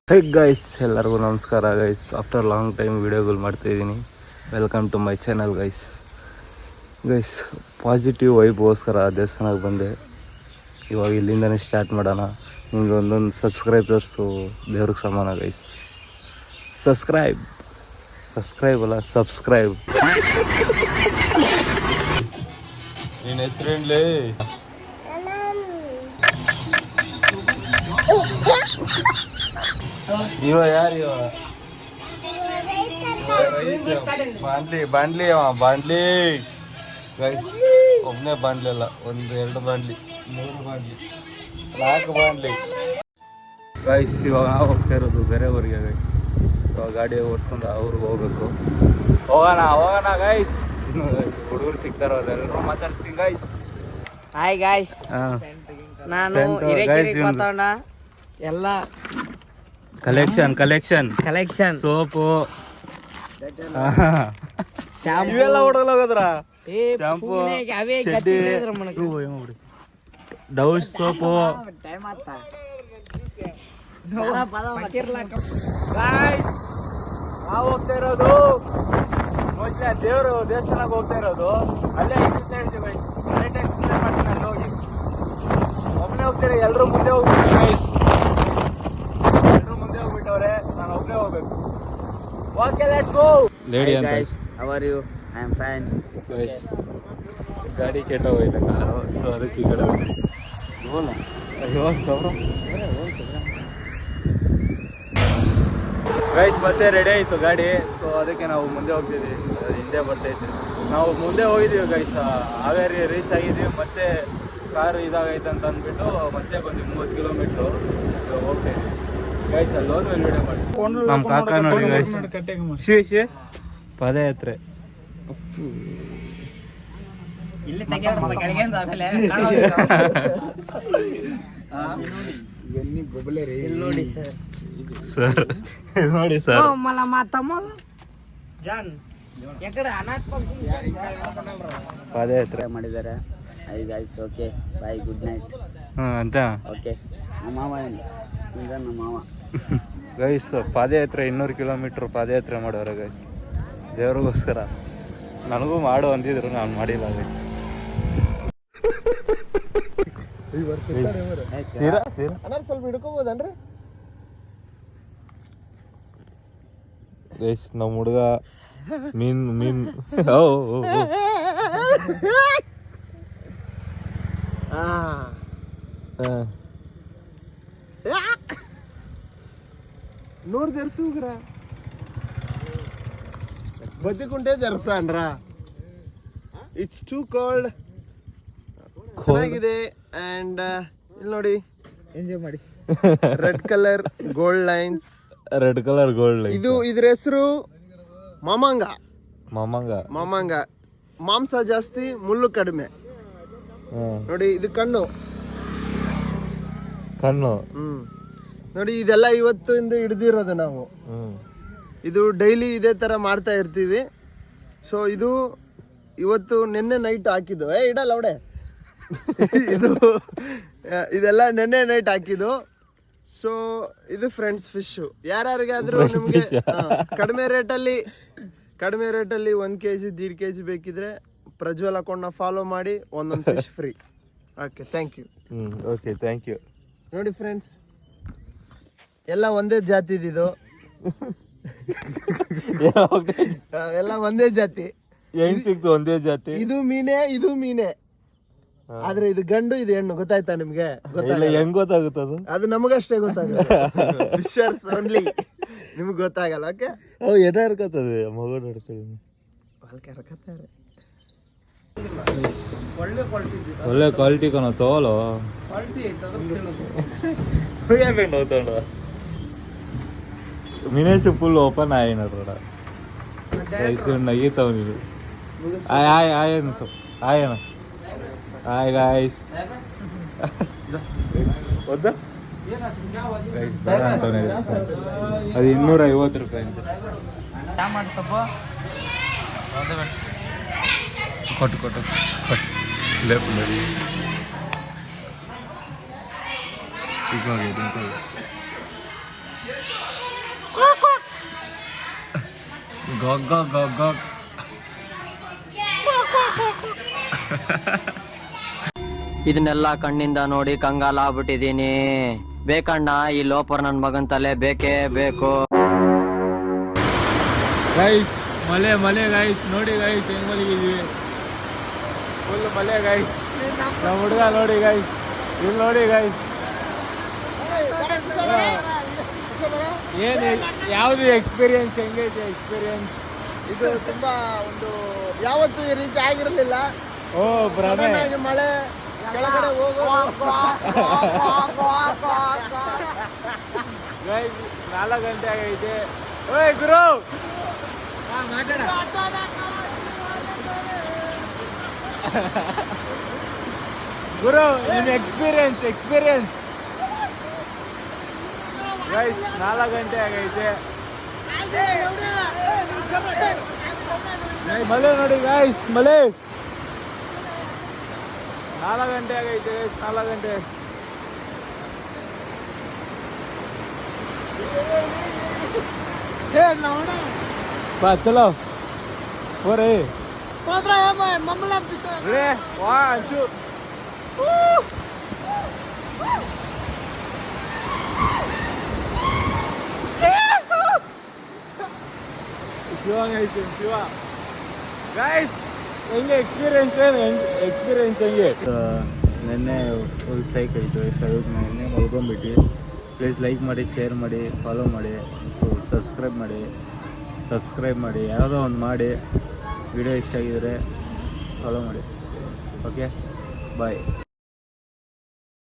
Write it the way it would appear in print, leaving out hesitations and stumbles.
ಹೇ guys, ಎಲ್ಲರಿಗೂ ನಮಸ್ಕಾರ guys. After long time ವೀಡಿಯೋಗಳು ಮಾಡ್ತಾಯಿದ್ದೀನಿ. Welcome to my channel guys. Positive ವೈಬ್ಗೋಸ್ಕರ ದೇವಸ್ಥಾನಕ್ಕೆ ಬಂದೆ. ಇವಾಗ ಇಲ್ಲಿಂದನೇ ಸ್ಟಾರ್ಟ್ ಮಾಡೋಣ. ನಿಮ್ಗೆ ಒಂದೊಂದು ಸಬ್ಸ್ಕ್ರೈಬರ್ಸು ದೇವ್ರಿಗೆ ಸಮಾನ ಗೈಸ್. ಸಬ್ಸ್ಕ್ರೈಬ್ ಅಲ್ಲ, ಸಬ್ಸ್ಕ್ರೈಬ್. ನಿನ್ನ ಹೆಸರೇನ್ಲೇ? ಇವ ಯಾರು? ಇವ ಬಾಂಡ್ಲಿ ಗೈಸ್. ಒಬ್ಬನೇ ಬಾಂಡ್ಲಿ ಅಲ್ಲ, ಎರಡು ಬಾಂಡ್ಲಿ, 3 ಬಾಂಡ್ಲಿ, 4 ಬಾಂಡ್ಲಿ ಗೈಸ್. ಇವಾಗ ನಾವು ಹೋಗ್ತಾ ಇರೋದು ಬೇರೆ ಊರಿಗೆ ಗೈಸ್. ಇವಾಗ ಗಾಡಿ ಓಡಿಸ್ಕೊಂಡು ಅವ್ರಿಗೆ ಹೋಗ್ಬೇಕು. ಹೋಗೋಣ ಗೈಸ್. ಇನ್ನು ಹುಡುಗರು ಸಿಗ್ತಾರ, ಎಲ್ಲರೂ ಮಾತಾಡ್ಸ್ತೀನಿ ಗೈಸ್. ಹಾಯ್ ಗೈಸ್, ನಾನು ಹಿರೇಕೆರೆಗೆ ಮಾತಾಡೋಣ. ಎಲ್ಲ ಕಲೆಕ್ಷನ್ ಸೋಪು ಇವೆಲ್ಲ ಹೊಡೋದ್ರ, ಶಾಂಪು, ಚಡ್ಡಿ, ಡವ್ ಸೋಪು. ನಾವು ಹೋಗ್ತಾ ಇರೋದು ಮೋಸ್ಟ್ಲಿ ದೇವರು ದೇವಸ್ಥಾನಕ್ಕೆ ಹೋಗ್ತಾ ಇರೋದು. ಅಲ್ಲೇ ಈ ಸೈಡ್ ಗೈಸ್. ರೈಟ್ ಎಕ್ಸ್ಪ್ಲೇನ್ ಮಾಡ್ತೀನಿ, ಅಲ್ಲಿ ಹೋಗಿ. ಒಬ್ಬನೇ ಹೋಗ್ತೀರಿ, ಎಲ್ಲರೂ ಮುಂದೆ ಹೋಗ್ಬೇಕು ಗೈಸ್. ಎಲ್ಲರೂ ಮುಂದೆ ಹೋಗ್ಬಿಟ್ಟವ್ರೆ, ನಾನು ಒಬ್ಬನೇ ಹೋಗ್ಬೇಕು. Okay, let's go. ಲೇಡಿ ಅಂತ guys, how are you? I am fine guys. ಗಾಡಿ ಕೆಟ್ಟೋಗೈತೆ ಕಾರು, ಸೊ ಅದಕ್ಕೆ ಈ ಕಡೆ ಹೋಗ್ತೀನಿ. ಗೈಸ್ ಮತ್ತೆ ರೆಡಿ ಆಯಿತು ಗಾಡಿ. ಸೊ ಅದಕ್ಕೆ ನಾವು ಮುಂದೆ ಹೋಗ್ತಿದ್ವಿ, ಹಿಂದೆ ಬರ್ತೈತೆ. ನಾವು ಮುಂದೆ ಹೋಗಿದ್ದೀವಿ ಗೈಸ್, ಹಾವೇರಿ ರೀಚ್ ಆಗಿದ್ದೀವಿ. ಮತ್ತೆ ಕಾರು ಇದಾಗೈತೆ ಅಂತ ಅಂದ್ಬಿಟ್ಟು ಮತ್ತೆ ಬಂದ್ವಿ. 30 ಕಿಲೋಮೀಟ್ರು ಹೋಗ್ತಾಯಿದ್ವಿ ಗೈಸ್. ಅಲ್ಲಿ ಹೋದ್ಮೇಲೆ ವಿಡಿಯೋ ಮಾಡಿ. ನಮ್ಮ ಕಾಕ ನೋಡಿ ಗೈಸ್, ಶಿ ಪಾದಯಾತ್ರೆ. ನೋಡಿ ಸರ್, ಪಾದಯಾತ್ರೆ ಮಾಡಿದ್ದಾರೆ. I guys, okay by, good night ಅಂತ. ಓಕೆ, ನಮ್ಮ ಮಾವ ಗೈಸ್ ಪಾದಯಾತ್ರೆ 200 ಕಿಲೋಮೀಟ್ರ್ ಪಾದಯಾತ್ರೆ ಮಾಡೋರೆ ಗೈಸ್, ದೇವ್ರಿಗೋಸ್ಕರ. ನನಗೂ ಮಾಡು ಅಂದಿದ್ರು, ನಾನು ಮಾಡಿಲ್ಲ ಗೈಸ್. ಸ್ವಲ್ಪ ಹಿಡ್ಕೋಬೋದನ್ರಿ ಗೈಸ್? ನಮ್ಮ ಹುಡುಗ ಮೀನ್ 100 ಜರ್ಸುಗ್ರ ಬಜ್ಜಿಗುಂಟೆ ಜರ್ಸ ಅನ್ರ. It's too cold. ಚೆನ್ನಾಗಿದೆ. ಅಂಡ್ ಇಲ್ಲಿ ನೋಡಿ, ಎಂಜಾಯ್ ಮಾಡಿ. Red colour gold lines. ಇದ್ರ ಹೆಸರು ಮಾಮಾಂಗ. ಮಾಂಸ ಜಾಸ್ತಿ, ಮುಳ್ಳು ಕಡಿಮೆ. ನೋಡಿ, ಇದು ಕಣ್ಣು. ನೋಡಿ, ಇದೆಲ್ಲ ಇವತ್ತಿಂದ ಹಿಡ್ದಿರೋದು ನಾವು. ಇದು ಡೈಲಿ ಇದೇ ತರ ಮಾಡ್ತಾ ಇರ್ತೀವಿ. ಸೊ ಇದು ಇವತ್ತು ನಿನ್ನೆ ನೈಟ್ ಹಾಕಿದ್ದು. ಇಡಲ್ಲ ಅವಡೆ. ಇದೆಲ್ಲ ನಿನ್ನೆ ನೈಟ್ ಹಾಕಿದ್ದು. ಸೊ ಇದು ಫ್ರೆಂಡ್ಸ್ ಫಿಶ್. ಯಾರ್ಯಾರಿಗಾದ್ರೂ ನಿಮ್ಗೆ ಕಡಿಮೆ ರೇಟಲ್ಲಿ 1 kg 1.5 kg ಬೇಕಿದ್ರೆ ಪ್ರಜ್ವಲ್ ಅಕೌಂಟ್ನ ಫಾಲೋ ಮಾಡಿ, ಒಂದೊಂದು fish free. Okay, thank you. ನೋಡಿ ಫ್ರೆಂಡ್ಸ್, ಎಲ್ಲ ಒಂದೇ ಜಾತಿದು. ಎಲ್ಲ ಒಂದೇ ಜಾತಿ. ಒಂದೇ ಜಾತಿ. ಇದು ಮೀನೆ. ಆದ್ರೆ ಇದು ಗಂಡು, ಇದು ಹೆಣ್ಣು. ಗೊತ್ತಾಯ್ತಾ ನಿಮ್ಗೆ? ಹೆಂಗ್ ಗೊತ್ತಾಗುತ್ತದು? ಅದು ನಮಗಷ್ಟೇ ಗೊತ್ತಾಗುತ್ತೆ. ಫಿಶರ್ಸ್ ಓನ್ಲಿ, ನಿಮ್ಗೆ ಗೊತ್ತಾಗಲ್ಲ. ಓಕೆ, ಎಡ ಹರ್ಕತ್ತದೆ ಮಗು ನಡ್ಸ್ತಾರೆ. ಒಳ್ಳೆ ಕ್ವಾಲಿಟಿ ಕಣ ತೋಲು. ಮಿನೇಶ್ ಫುಲ್ ಓಪನ್ ಆಯ್ ನೋಡ್ರ. ನಗೀತಾವ ನೀನು. ಆಯಣ್ಣ ಹಾಯ್ ಗಾಯ್ಸ್. ಅದು 250 ರೂಪಾಯಿ ಅಂತ. ಕೊಟ್ಟು ಲೆಫ್ಟ್ ನೋಡಿ. ಗೊಗ್ಗ ಗೊಗ್ಗ. ಇದನ್ನೆಲ್ಲ ಕಣ್ಣಿಂದ ನೋಡಿ ಕಂಗಾಲ ಆಗ್ಬಿಟ್ಟಿದೀನಿ. ಬೇಕಣ್ಣ ಈ ಲೋಪರ್ ನನ್ ಮಗನ್ ತಲೆ ಬೇಕೇ ಬೇಕು. ಗೈಸ್ ಮಲೆ ಮಲೆ ಗೈಸ್ ನೋಡಿ ಗೈಸ್ ಹೆಂಗ್ ಮಲಗಿದ್ವಿ. ಫುಲ್ ಮಲೆ ಗೈಸ್. ನಮ್ಮ ಹುಡುಗ ನೋಡಿ ಗೈಸ್, ಇಲ್ಲಿ ನೋಡಿ ಗೈಸ್. ಏನು ಯಾವುದು ಎಕ್ಸ್ಪೀರಿಯನ್ಸ್, ಹೆಂಗೈತೆ ಎಕ್ಸ್ಪೀರಿಯನ್ಸ್? ಇದು ತುಂಬಾ ಒಂದು ಯಾವತ್ತೂ ಈ ರೀತಿ ಆಗಿರಲಿಲ್ಲ. ಓ ಭ್ರಮೆ. ಮಳೆ ಕೆಳಗಡೆ ಹೋಗೋದು. ಗೈಸ್ 4 ಗಂಟೆ ಆಗೈತೆ. ಓಯ್ ಗುರು ಗುರು ನಿನ್ನ ಎಕ್ಸ್ಪೀರಿಯನ್ಸ್ ಗೈಸ್ 4 ಗಂಟೆ ಆಗೈತೆ. ಮಲೆ ನೋಡಿ ಗೈಸ್, ಮಲೆ 4 ಗಂಟೆ ಆಗೈತೆ. 4 ಗಂಟೆ. ಬಾ ಚಲೋ ಹೋರಿ. ಅಂಚು ಶಿವ ಐತೆ ಶಿವ. ಗೈಸ್ ಹೆಂಗೆ ಎಕ್ಸ್ಪೀರಿಯನ್ಸ್ ಹೆಂಗೆ? ನಿನ್ನೆ ಫುಲ್ ಸೈಕ್ ಆಯಿತು. ಅದಕ್ಕೆ ನಿನ್ನೆ ಮಲ್ಕೊಂಬಿಟ್ಟು. ಪ್ಲೀಸ್ ಲೈಕ್ ಮಾಡಿ, ಶೇರ್ ಮಾಡಿ, ಫಾಲೋ ಮಾಡಿ, ಸಬ್ಸ್ಕ್ರೈಬ್ ಮಾಡಿ, ಯಾವುದೋ ಒಂದು ಮಾಡಿ. ವಿಡಿಯೋ ಇಷ್ಟ ಆಗಿದರೆ ಫಾಲೋ ಮಾಡಿ. Okay bye.